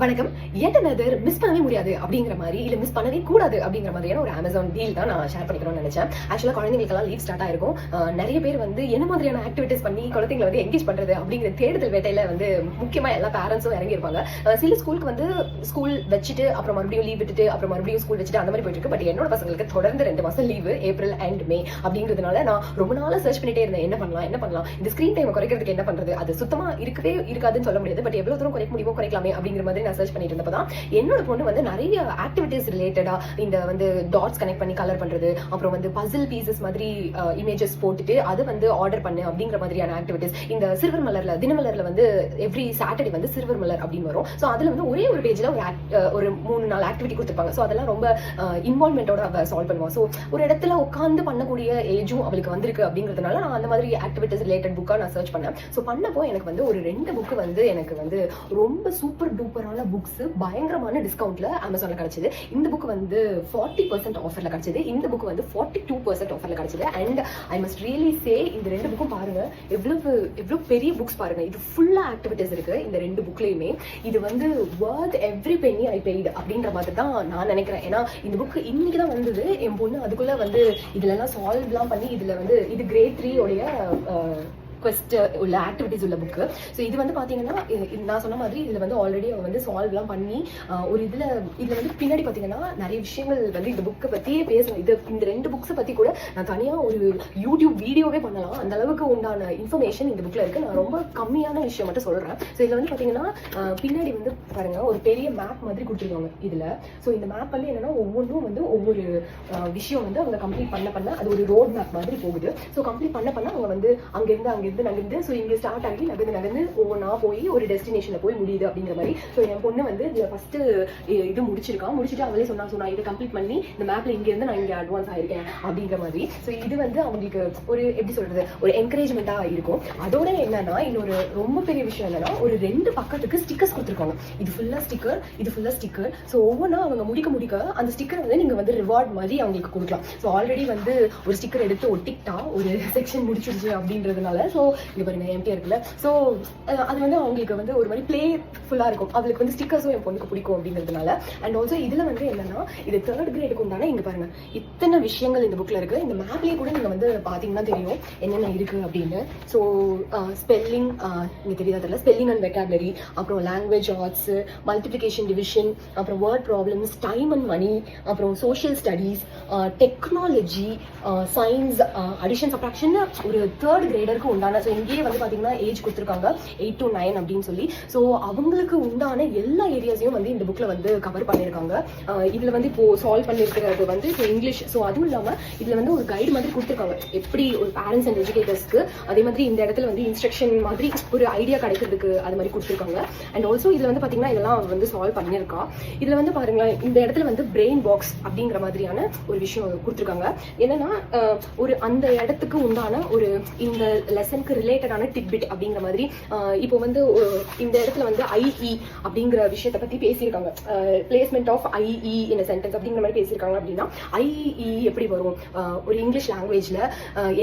வணக்கம். yet another miss பண்ணவே முடியாது அப்படிங்கிற மாதிரி இல்ல மிஸ் பண்ணவே கூடாது அப்படிங்கிற மாதிரியான ஒரு அமேசான் டீல் தான் நான் ஷேர் பண்ணிக்கணும்னு நினைச்சேன். ஆக்சுவலா குழந்தைங்களுக்கெல்லாம் லீவ் ஸ்டார்ட் ஆயிருக்கும். நிறைய பேர் வந்து என்ன மாதிரியான ஆக்டிவிட்டிஸ் பண்ணி குழந்தைங்களை வந்து என்கேஜ் பண்றது அப்படிங்கிற தேடுதல் வேட்டையில வந்து முக்கியமா எல்லா பேரண்ட்ஸும் இறங்கி இருப்பாங்க. சில ஸ்கூலுக்கு வந்து ஸ்கூல் வச்சுட்டு அப்புறம் மறுபடியும் லீவ் விட்டுட்டு அப்புறம் மறுபடியும் ஸ்கூல் வச்சுட்டு அந்த மாதிரி போயிட்டு இருக்கு. பட் என்னோட பசங்களுக்கு தொடர்ந்து 2 மாசம் லீவு, ஏப்ரல் அண்ட் மே அப்படிங்கிறதுனால நான் ரொம்ப நாளா சர்ச் பண்ணிட்டே இருந்தேன். என்ன பண்ணலாம் இந்த ஸ்கிரீன் டைம் குறைக்கிறதுக்கு என்ன பண்றது, அது சுத்தமா இருக்கவே இருக்காதுன்னு சொல்ல முடியாது. பட் எவ்வளவு தூரம் குறைக்க முடியுமோ குறைக்கலாமே அப்படிங்கிற மாதிரி நான் சர்ச் பண்ணிட்டு இருந்தப்பதான் என்னோட பொண்ணு வந்து நிறைய ஆக்டிவிட்டிஸ் ரிலேட்டடா இந்த வந்து டாட்ஸ் கனெக்ட் பண்ணி கலர் பண்றது, அப்புறம் வந்து பசில் பீசஸ் மாதிரி இமேஜஸ் போட்டுட்டு அது வந்து ஆர்டர் பண்ணு அப்படிங்கிற மாதிரியான ஆக்டிவிட்டிஸ். இந்த சில்வர் மலர்ல தினமலர்ல வந்து எவ்ரி சாட்டர்டே வந்து சில்வர் மலர் அப்படின்னு வரும். ஸோ அதுல வந்து ஒரே ஒரு பேஜ்ல ஒரு 3-4 ஆக்டிவிட்டி கொடுத்துருப்பாங்க. ஸோ அதெல்லாம் ரொம்ப இன்வால்மெண்டோட அவ சால்வ் பண்ணுவான். ஸோ ஒரு இடத்துல உட்காந்து பண்ணக்கூடிய ஏஜும் அவளுக்கு வந்திருக்கு அப்படிங்கிறதுனால நான் அந்த மாதிரி ஆக்டிவிட்டிஸ் ரிலேட்டட் புக்கா நான் சர்ச் பண்ணேன். ஸோ பண்ணப்போ எனக்கு வந்து ஒரு 2 புக்கு வந்து எனக்கு வந்து ரொம்ப சூப்பர் டூப்பரான புக்ஸ் பயங்கரமான டிஸ்கவுண்ட்ல அமேசான்ல கிடைச்சது. இந்த புக் வந்து 40% ஆஃபர்ல கிடைச்சது. இந்த புக் வந்து 42% ஆஃபர்ல கிடைச்சது. அண்ட் ஐ மஸ்ட் ரியலி சே இந்த 2 புக்கும் பாருங்க எவ்வளவு பெரிய புக்ஸ் பாருங்க. இது ஃபுல்லா ஆக்டிவிட்டிஸ் இருக்கு இந்த 2 புக்லயுமே. இது வந்து worth every penny I paid அப்படின்ற மாதிரி தான் நான் நினைக்கிறேன். ஏன்னா இந்த புக் இன்னைக்கு தான் வந்தது. என் பொண்ணு அதுக்குள்ள வந்து இதுல எல்லாம் சால்வ் எல்லாம் பண்ணி இதுல வந்து இது கிரேட் 3 உடைய குவெஸ்ட் உள்ள ஆக்டிவிட்டிஸ் உள்ள புக்கு. ஸோ இது வந்து பார்த்தீங்கன்னா நான் சொன்ன மாதிரி இதில் வந்து ஆல்ரெடி அவங்க வந்து சால்வ்லாம் பண்ணி ஒரு இதில் வந்து பின்னாடி பார்த்தீங்கன்னா நிறைய விஷயங்கள் வந்து இந்த புக்கை பற்றியே பேசணும். இந்த 2 புக்ஸை பற்றி கூட நான் தனியாக ஒரு யூடியூப் வீடியோவே பண்ணலாம். அந்த அளவுக்கு உண்டான இன்ஃபர்மேஷன் இந்த புக்கில் இருக்குது. நான் ரொம்ப கம்மியான விஷயம் மட்டும் சொல்கிறேன். ஸோ இதில் வந்து பார்த்தீங்கன்னா பின்னாடி வந்து பாருங்கள் ஒரு பெரிய மேப் மாதிரி கொடுத்துருக்காங்க இதில். ஸோ இந்த மேப் வந்து என்னென்னா ஒவ்வொன்றும் வந்து ஒவ்வொரு விஷயம் வந்து அவங்க கம்ப்ளீட் பண்ண அது ஒரு ரோட் மேப் மாதிரி போகுது. ஸோ கம்ப்ளீட் பண்ண அவங்க வந்து அங்கேருந்து நகர்ந்து ஸோ இங்கே ஸ்டார்ட் ஆகி நகர்ந்து ஒவ்வொன்றா போய் ஒரு டெஸ்டினேஷன்ல போய் முடியுது அப்படிங்கிற மாதிரி. ஸோ என் பொண்ணு வந்து இதில் ஃபர்ஸ்ட் இது முடிச்சுட்டு அவளே சொன்னா இதை கம்ப்ளீட் பண்ணி இந்த மேப்ல இருந்து நான் இங்கே அட்வான்ஸ் ஆயிருக்கேன் அப்படிங்கிற மாதிரி. ஸோ இது வந்து அவங்களுக்கு ஒரு எப்படி சொல்றது ஒரு என்கரேஜ்மெண்டா இருக்கும். அதோட என்னன்னா இன்னொரு ரொம்ப பெரிய விஷயம் என்னன்னா ஒரு 2 பக்கத்துக்கு ஸ்டிக்கர்ஸ் கொடுத்துருக்காங்க. இது ஃபுல்லா ஸ்டிக்கர். ஸோ ஒவ்வொன்றா அவங்க முடிக்க அந்த ஸ்டிக்கர் வந்து நீங்க வந்து ரிவார்ட் மாதிரி அவங்களுக்கு கொடுக்கலாம். ஸோ ஆல்ரெடி வந்து ஒரு ஸ்டிக்கர் எடுத்து ஒட்டிக்கிட்டா ஒரு செக்ஷன் முடிச்சிருச்சு அப்படின்றதுனால ஸோ இங்க பாருங்க எம்டியா இருக்குல்ல. ஸோ அது வந்து அவங்களுக்கு வந்து ஒரு மாதிரி பிளேஃபுல்லா இருக்கும். அவளுக்கு வந்து ஸ்டிக்கர்ஸும் என் பொண்ணுக்கு பிடிக்கும் அப்படிங்கிறதுனால. அண்ட் ஆல்சோ இதுல வந்து என்னன்னா இது 3rd கிரேடுக்கு உண்டான இங்க பாருங்க இத்தனை விஷயங்கள் இந்த புக்ல இருக்கு. இந்த மேப்லயே கூட நீங்க வந்து பாத்தீங்கன்னா தெரியும் என்னென்ன இருக்கு அப்படின்னு. ஸோ ஸ்பெல்லிங் இங்க தெரியாதுல்ல, ஸ்பெல்லிங் அண்ட் வெக்காபுலரி, அப்புறம் லாங்குவேஜ் ஆர்ட்ஸ், மல்டிபிளிகேஷன் டிவிஷன், அப்புறம் word problems, time and money, அப்புறம் social studies, technology, science, addition subtraction ஒரு 3rd கிரேடருக்கு உண்டான. ஸோ இங்கேயே வந்து பார்த்தீங்கன்னா ஏஜ் கொடுத்துருக்காங்க 8 to 9 அப்படின்னு சொல்லி. ஸோ அவங்களுக்கு உண்டான எல்லா ஏரியாஸையும் வந்து இந்த புக்கில் வந்து கவர் பண்ணியிருக்காங்க. இதில் வந்து இப்போ சால்வ் பண்ணியிருக்கிறது வந்து இப்போ இங்கிலீஷ். ஸோ அதுவும் இல்லாமல் இதில் வந்து ஒரு கைடு மாதிரி கொடுத்துருக்காங்க எப்படி ஒரு பேரண்ட்ஸ் அண்ட் எஜுகேட்டர்ஸ்க்கு. அதே மாதிரி இந்த இடத்துல வந்து இன்ஸ்ட்ரக்ஷன் மாதிரி ஒரு ஐடியா கிடைக்கிறதுக்கு அது மாதிரி கொடுத்துருக்காங்க. அண்ட் ஆல்சோ இதில் வந்து பார்த்தீங்கன்னா இதெல்லாம் வந்து சால்வ் பண்ணியிருக்கா. இதில் வந்து பாருங்களேன் இந்த இடத்துல வந்து பிரெயின் பாக்ஸ் அப்படிங்கிற மாதிரியான ஒரு விஷயம் கொடுத்துருக்காங்க. என்னன்னா ஒரு அந்த இடத்துக்கு உண்டான ஒரு இந்த லெசனுக்கு ரிலேட்டடான டிட்பிட் அப்படிங்கிற மாதிரி. இப்போ வந்து இந்த இடத்துல வந்து ஐஇ அப்படிங்கிற விஷயத்தை பத்தி பேசியிருக்காங்க. Placement of IE in sentence அப்படிங்கிற மாதிரி பேசியிருக்காங்க. அப்படின்னா ஐஇ எப்படி வரும் ஒரு இங்கிலீஷ் லாங்குவேஜ்ல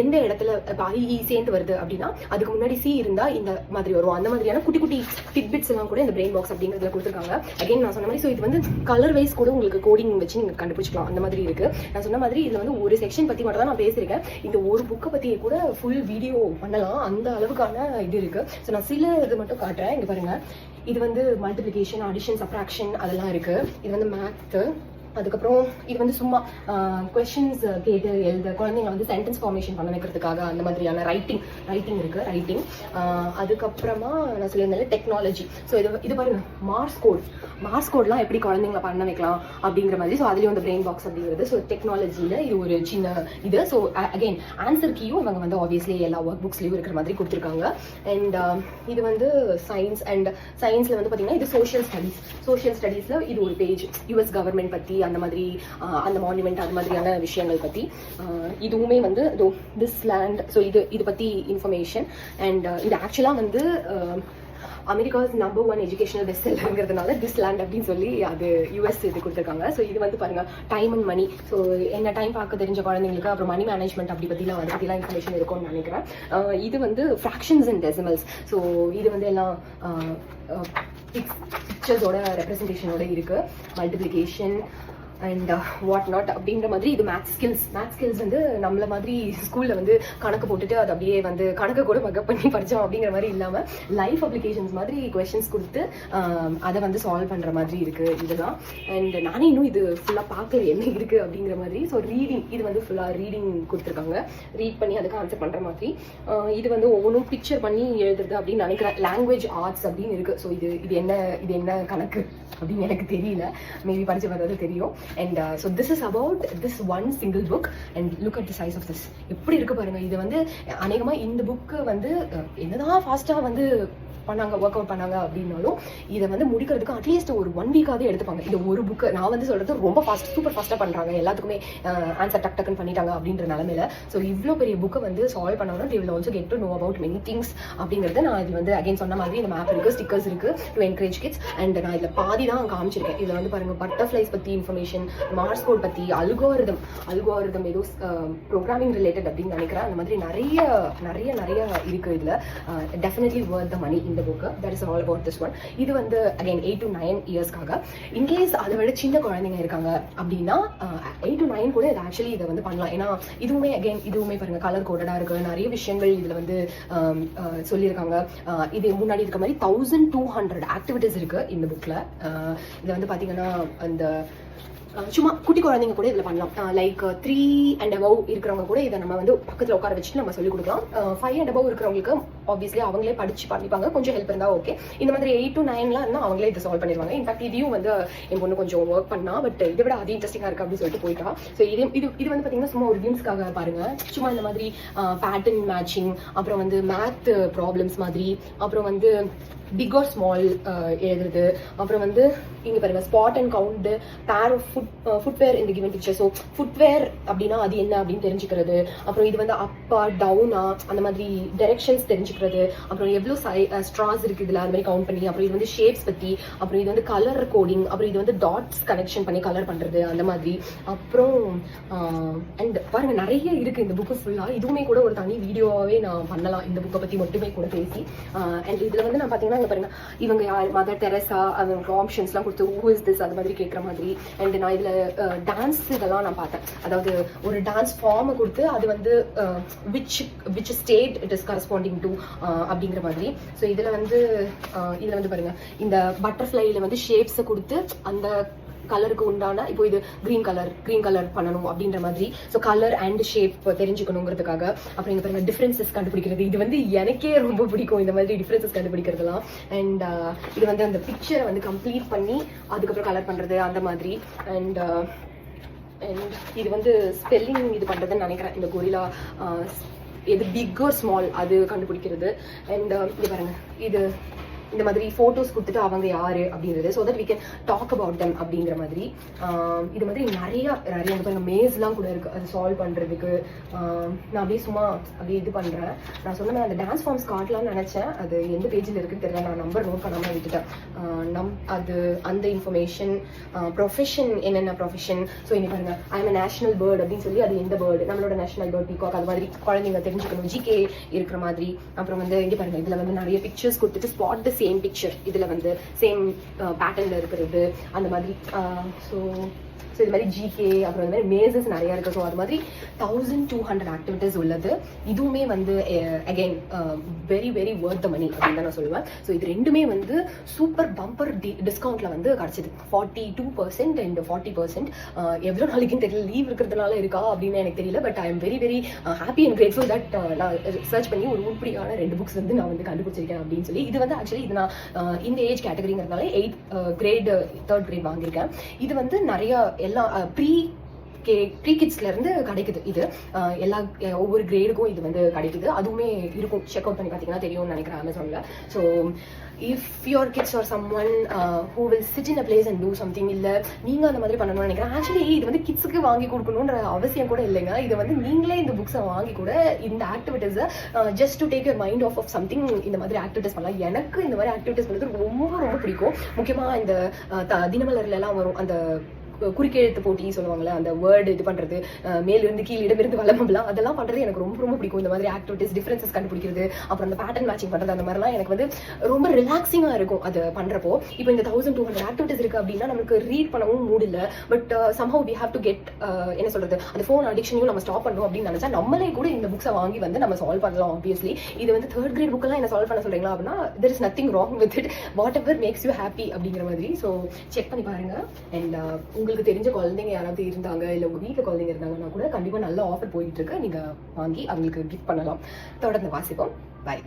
எந்த இடத்துல ஐஇ சேர்ந்து வருது அப்படின்னா அதுக்கு முன்னாடி சி இருந்தா இந்த மாதிரி வரும். அந்த மாதிரியான குட்டி டிட்பிட்ஸ் எல்லாம் கூட இந்த பிரெயின் பாக்ஸ் அப்படிங்கிறதுல கொடுத்துருக்காங்க. அகைன் நான் சொன்ன மாதிரி ஸோ இது வந்து கலர் வைஸ் கூட உங்களுக்கு கோடிங் வச்சு நீங்க கண்டுபிடிச்சிக்கலாம். அந்த மாதிரி இருக்கு. நான் சொன்ன மாதிரி இதுல வந்து ஒரு செக்ஷன் பத்தி மட்டும் தான் நான் பேசியிருக்கேன். இந்த ஒரு புக்கை பத்தி கூட ஃபுல் வீடியோ பண்ணலாம். அந்த அளவுக்கான இது இருக்கு. ஸோ நான் சில இது மட்டும் காட்டுறேன். இங்க பாருங்க இது வந்து மல்டிபிளிகேஷன், அடிஷன், சப்ராக்ஷன் அதெல்லாம் இருக்கு. இது வந்து மேத்து. அதுக்கப்புறம் இது வந்து சும்மா கொஸ்டின்ஸ் கேட்டு எழுத குழந்தைங்க வந்து சென்டென்ஸ் ஃபார்மேஷன் பண்ண வைக்கிறதுக்காக அந்த மாதிரியான ரைட்டிங் இருக்கு. அதுக்கப்புறமா நான் சொல்லியிருந்தேன் டெக்னாலஜி. ஸோ இது பாருங்க மார்ஸ் கோட்லாம் எப்படி குழந்தைங்களை பண்ண வைக்கலாம் அப்படிங்கிற மாதிரி. ஸோ அதுலேயும் அந்த பிரெயின் பாக்ஸ் அப்படிங்கிறது. ஸோ டெக்னாலஜியில் இது ஒரு சின்ன இது. ஸோ அகெயின் ஆன்சர் கீயும் இவங்க வந்து ஆப்வியஸ்லி எல்லா ஒர்க் புக்ஸ்லையும் இருக்கிற மாதிரி கொடுத்துருக்காங்க. அண்ட் இது வந்து சயின்ஸில் வந்து பார்த்தீங்கன்னா இது சோஷியல் ஸ்டடீஸில் இது ஒரு பேஜ் யூஎஸ் கவர்மெண்ட் பற்றி அந்த மாதிரி அந்த மான்யூமெண்ட் அது மாதிரியான விஷயங்கள் பற்றி. இதுவுமே வந்து திஸ் லேண்ட். ஸோ இது பற்றி இன்ஃபர்மேஷன். அண்ட் இது ஆக்சுவலாக வந்து அமெரிக்காஸ் நம்பர் 1 எஜுகேஷனல் பெஸ்ட் செல்லருங்கிறதுனால திஸ் லேண்ட் அப்படின்னு சொல்லி அது யூஎஸ் இது கொடுத்துருக்காங்க. ஸோ இது வந்து பாருங்க டைம் அண்ட் மணி. ஸோ என்ன டைம் பார்க்க தெரிஞ்ச குழந்தைங்களுக்கு அப்புறம் மணி மேனேஜ்மெண்ட் அப்படி பற்றிலாம் அதை பற்றிலாம் இன்ஃபர்மேஷன் இருக்கும்னு நினைக்கிறேன். இது வந்து ஃப்ராக்ஷன்ஸ் அண்ட் டெசிமல்ஸ். ஸோ இது வந்து எல்லாம் பிக்சர்ஸோட ரெப்ரஸன்டேஷனோட இருக்கு. மல்டிப்ளிகேஷன் அண்ட் வாட் நாட் அப்படின்ற மாதிரி. இது மேத்ஸ் ஸ்கில்ஸ் வந்து நம்மள மாதிரி ஸ்கூலில் வந்து கணக்கு போட்டுட்டு அது அப்படியே வந்து கணக்கு கூட மக்கப் பண்ணி படித்தோம் அப்படிங்கிற மாதிரி இல்லாமல் லைஃப் அப்ளிகேஷன்ஸ் மாதிரி கொஷின்ஸ் கொடுத்து அதை வந்து சால்வ் பண்ணுற மாதிரி இருக்குது இதுதான். அண்ட் நானே இன்னும் இது ஃபுல்லாக பார்க்கல என்ன இருக்குது அப்படிங்கிற மாதிரி. ஸோ ரீடிங், இது வந்து ஃபுல்லாக ரீடிங் கொடுத்துருக்காங்க, ரீட் பண்ணி அதுக்கு ஆன்சர் பண்ணுற மாதிரி. இது வந்து ஒவ்வொன்றும் பிக்சர் பண்ணி எழுதுறது அப்படின்னு நினைக்கிறேன். லாங்குவேஜ் ஆர்ட்ஸ் அப்படின்னு இருக்குது. ஸோ இது என்ன கணக்கு அப்படின்னு எனக்கு தெரியல, மேபி படிச்சு பார்த்தது தெரியும். And so this is about this one single book and look at the size of this. எப்படி இருக்கு பாருங்க. இது வந்து அநேகமா இந்த புக்கு வந்து என்னதான் ஃபாஸ்டா வந்து பண்ணாங்க, ஒர்க் அவுட் பண்ணாங்க அப்படின்னாலும் இதை வந்து முடிக்கிறதுக்கு அட்லீஸ்ட் ஒரு 1 வீக்காவது எடுத்துப்பாங்க. இந்த ஒரு புக்கு நான் வந்து சொல்றது ரொம்ப சூப்பர் ஃபாஸ்ட்டாக பண்ணுறாங்க, எல்லாத்துக்குமே ஆன்சர் டக்குன்னு பண்ணிட்டாங்க அப்படின்ற நிலமையில. ஸோ இவ்வளோ பெரிய புக்கை வந்து சால்வ் பண்ணாலும் they will also get to know about many things அப்படிங்கிறது நான் இது வந்து அகைன் சொன்ன மாதிரி இந்த மேப் இருக்குது, ஸ்டிக்கர்ஸ் இருக்குது டு என்கரேஜ் கிட்ஸ். அண்ட் நான் இதில் பாதி தான் காமிச்சிருக்கேன். இதில் வந்து பாருங்கள் பட்டர்ஃப்ளைஸ் பற்றி இன்ஃபர்மேஷன், மார்ஸ் கோட் பற்றி, அல்கோரிதம் ஏதோ ப்ரோக்ராமிங் ரிலேட்டட் அப்படின்னு நினைக்கிறேன். அந்த மாதிரி நிறைய இருக்குது இதில். டெஃபினெட்லி வர்த் த மணி இந்த book. That is all about this one. இது வந்து அகைன் 8 to 9 இயர்ஸ்க்காக. இன்கேஸ் அதை விட சின்ன குழந்தைங்க இருக்காங்க அப்படின்னா 8 to 9 கூட இது ஆக்சுவலி இதை வந்து பண்ணலாம். ஏன்னா இதுவுமே பாருங்க கலர் கோடடாக இருக்கு, நிறைய விஷயங்கள் இதில் வந்து சொல்லியிருக்காங்க. இது முன்னாடி இருக்க மாதிரி 1200 ஆக்டிவிட்டிஸ் இருக்கு இந்த புக்கில். இதை வந்து பார்த்தீங்கன்னா அந்த சும்மா குட்டி குழந்தைங்க கூட இதில் பண்ணலாம். லைக் 3 and above இருக்கிறவங்க கூட இதை நம்ம வந்து பக்கத்தில் உட்கார வச்சுட்டு நம்ம சொல்லிக் கொடுக்கலாம். 5 and above இருக்கிறவங்களுக்கு ஆப்வியஸ்லி அவங்களே படிச்சு பண்ணிப்பாங்க, கொஞ்சம் ஹெல்ப் இருந்தால் ஓகே. இந்த மாதிரி 8 to 9லாம் இருந்தால் அவங்களே இதை சால்வ் பண்ணிடுவாங்க. இன்ஃபேக்ட் இதையும் வந்து என் பொண்ணு கொஞ்சம் ஒர்க் பண்ணா, பட் இதை விட அது இன்ட்ரெஸ்டிங்காக இருக்குது அப்படின்னு சொல்லிட்டு போயிட்டா. ஸோ இது வந்து பார்த்தீங்கன்னா சும்மா ஒரு கேம்ஸ்க்காக பாருங்க. சும்மா இந்த மாதிரி பேட்டர்ன் மேட்சிங், அப்புறம் வந்து மேத் ப்ராப்ளம்ஸ் மாதிரி, அப்புறம் வந்து பிக் ஆர் ஸ்மால் எழுதுறது, அப்புறம் வந்து இங்கே பாருங்க spot and count pair of footwear இந்த கிவன் பிக்சர். ஸோ ஃபுட்வேர் அப்படின்னா அது என்ன அப்படின்னு தெரிஞ்சுக்கிறது. அப்புறம் இது வந்து அப்பா டவுனா அந்த மாதிரி டைரக்ஷன்ஸ் தெரிஞ்சுக்கிறது. அப்புறம் எவ்வளோ ஸ்ட்ராஸ் இருக்குது இதில் அந்த மாதிரி கவுண்ட் பண்ணி. அப்புறம் இது வந்து ஷேப்ஸ் பற்றி, அப்புறம் இது வந்து கலர் கோடிங், அப்புறம் இது வந்து டாட்ஸ் கனெக்ஷன் பண்ணி கலர் பண்ணுறது அந்த மாதிரி. அப்புறம் அண்ட் பாருங்க நிறைய இருக்குது இந்த புக்கு ஃபுல்லாக. இதுவுமே கூட ஒரு தனி வீடியோவாகவே நான் பண்ணலாம் இந்த புக்கை பற்றி மட்டுமே கூட பேசி. அண்ட் இதில் வந்து நான் பார்த்தீங்கன்னா இங்க பாருங்க இவங்க யார், மதர் தெரசா, அவங்க ஆப்ஷன்ஸ்லாம் கொடுத்து who is this அது மாதிரி கேட்குற மாதிரி. அண்ட் நான் இதில் டான்ஸ் இதெல்லாம் நான் பார்த்தேன். அதாவது ஒரு டான்ஸ் ஃபார்மை கொடுத்து அது வந்து which state it is corresponding to அப்படிங்கிற மாதிரி. ஸோ இதில் வந்து பாருங்க இந்த பட்டர்ஃப்ளைல வந்து ஷேப்ஸை கொடுத்து அந்த கலருக்கு உண்டான, இப்போ இது கிரீன் கலர் பண்ணணும் அப்படின்ற மாதிரி. ஸோ கலர் அண்ட் ஷேப் தெரிஞ்சுக்கணுங்கிறதுக்காக. அப்புறம் இங்கே பாருங்க டிஃப்ரென்சஸ் கண்டுபிடிக்கிறது. இது வந்து எனக்கே ரொம்ப பிடிக்கும் இந்த மாதிரி டிஃப்ரென்சஸ் கண்டுபிடிக்கிறதுலாம். அண்ட் இது வந்து அந்த பிக்சரை வந்து கம்ப்ளீட் பண்ணி அதுக்கப்புறம் கலர் பண்ணுறது அந்த மாதிரி. அண்ட் இது வந்து ஸ்பெல்லிங் இது பண்ணுறதுன்னு நினைக்கிறேன். இந்த கொரிலா எது பிக் ஆர் ஸ்மால் அது கண்டுபிடிக்கிறது. அண்ட் இது பாருங்க இது இந்த மாதிரி ஃபோட்டோஸ் கொடுத்துட்டு அவங்க யாரு அப்படிங்கிறது. So that we can talk about them அப்படிங்கிற மாதிரி. இது மாதிரி நிறைய மேஸ்லாம் கூட இருக்கு அது சால்வ் பண்ணுறதுக்கு. நான் அப்படியே சும்மா அப்படியே இது பண்ணுறேன். நான் சொன்ன அந்த டான்ஸ் ஃபார்ம்ஸ் காட்டலாம்னு நினச்சேன். அது எந்த பேஜில் இருக்குன்னு தெரியல, நான் நம்பர் நோட் பண்ணாமல் விட்டுட்டேன். அது அந்த இன்ஃபர்மேஷன், ப்ரொஃபஷன் என்னென்ன ப்ரொஃபஷன். ஸோ இங்கே பாருங்க ஐ எம் நேஷனல் பேர்டு அப்படின்னு சொல்லி அது எந்த பேர்டு, நம்மளோட நேஷனல் பேர்ட் பீகாக், அது மாதிரி குழந்தைங்க தெரிஞ்சுக்கணும், ஜிகே இருக்கிற மாதிரி. அப்புறம் வந்து இங்கே பாருங்க இதில் வந்து நிறைய பிக்சர்ஸ் கொடுத்துட்டு ஸ்பாட் சேம் பிக்சர், இதுல வந்து சேம் பேட்டர்ன்ல இருக்கிறது அந்த மாதிரி. ஸோ இது மாதிரி ஜிகே, அப்புறம் இந்த மாதிரி மேசஸ் நிறைய இருக்கு. ஸோ அது மாதிரி 1200 ஆக்டிவிட்டிஸ் உள்ளது. இதுவுமே வந்து அகைன் வெரி வெரி வர்த் த மணி அப்படின்னு தான் நான் சொல்லுவேன். ஸோ இது ரெண்டுமே வந்து சூப்பர் பம்பர் டிஸ்கவுண்ட்ல வந்து கிடைச்சது. 42% அண்ட் 40%. எவ்வளோ நாளைக்குன்னு தெரியல, லீவ் இருக்கிறதுனால இருக்கா அப்படின்னு எனக்கு தெரியல. But I am very very happy and grateful that நான் சர்ச் பண்ணி ஒரு உருப்படியான 2 புக்ஸ் வந்து நான் வந்து கண்டுபிடிச்சிருக்கேன் அப்படின்னு சொல்லி. இது வந்து ஆக்சுவலி இது நான் இந்த age கேட்டகரிங்கிறதுனால 8th grade 3rd grade வாங்கியிருக்கேன். இது வந்து நிறைய எல்லாம் ப்ரீ கிட்ஸ்ல இருந்து கிடைக்குது. இது ஒவ்வொரு கிரேடுக்கும் இது வந்து கிடைக்குது. அதுவுமே இருக்கும், செக் அவுட் பண்ணி பார்த்தீங்கன்னா தெரியும்னு நினைக்கிறேன் அமேசான்ல. So if your kids are someone who will sit in a place and do something, இல்லை நீங்கள் அந்த மாதிரி பண்ணணும்னு நினைக்கிறேன். ஆக்சுவலி இது வந்து கிட்ஸுக்கு வாங்கி கொடுக்கணுன்ற அவசியம் கூட இல்லைங்க. இது வந்து நீங்களே இந்த புக்ஸை வாங்கி கூட இந்த ஆக்டிவிட்டீஸை just to take your mind off something இந்த மாதிரி ஆக்டிவிட்டீஸ் பண்ணலாம். எனக்கு இந்த மாதிரி ஆக்டிவிட்டீஸ் பண்ணுறது ரொம்ப ரொம்ப பிடிக்கும். முக்கியமாக இந்த தினமலர்லாம் வரும் அந்த குறுக்கெழுத்து போட்டி சொல்லுவாங்கல்ல, அந்த வேர்டு இது பண்றது, மேலிருந்து கீழ் இடமிருந்து வளமலாம், அதெல்லாம் பண்றது எனக்கு ரொம்ப ரொம்ப பிடிக்கும். இந்த மாதிரி ஆக்டிவிட்டிஸ், டிஃபரன்சஸ் கண்டுபிடிக்கிறது, அப்புறம் அந்த பேட்டர்ன் மேட்சிங் பண்றது, அந்த மாதிரிலாம் எனக்கு வந்து ரொம்ப ரிலாக்ஸிங்கா இருக்கும் அது பண்றப்போ. இப்போ இந்த 1200 ஆக்டிவிட்டிஸ் இருக்கு அப்படின்னா நமக்கு ரீட் பண்ணவும் மூட் இல்லை. But somehow we have to get என்ன சொல்றது, அந்த ஃபோன் அடிக்ஷனையும் நம்ம ஸ்டாப் பண்ணணும் அப்படின்னு நினைச்சா நம்மளே கூட இந்த புக்ஸை வாங்கி வந்து நம்ம சால்வ் பண்ணலாம். ஆப்வியஸ்லி இது வந்து 3rd கிரேட் புக்கெல்லாம் என்ன சால்வ் பண்ண சொல்றீங்களா அப்படின்னா there is nothing wrong with it, whatever makes you happy அப்படிங்கிற மாதிரி. ஸோ செக் பண்ணி பாருங்க. அண்ட் உங்களுக்கு தெரிஞ்ச குழந்தைங்க யாராவது இருந்தாங்க, இல்லை உங்க வீட்டில் குழந்தைங்க இருந்தாங்கன்னா கூட கண்டிப்பா நல்ல ஆஃபர் போயிட்டு இருக்கு. நீங்க வாங்கி அவங்களுக்கு கிஃப்ட் பண்ணலாம். தொடர்ந்து வாசிப்போம். பை.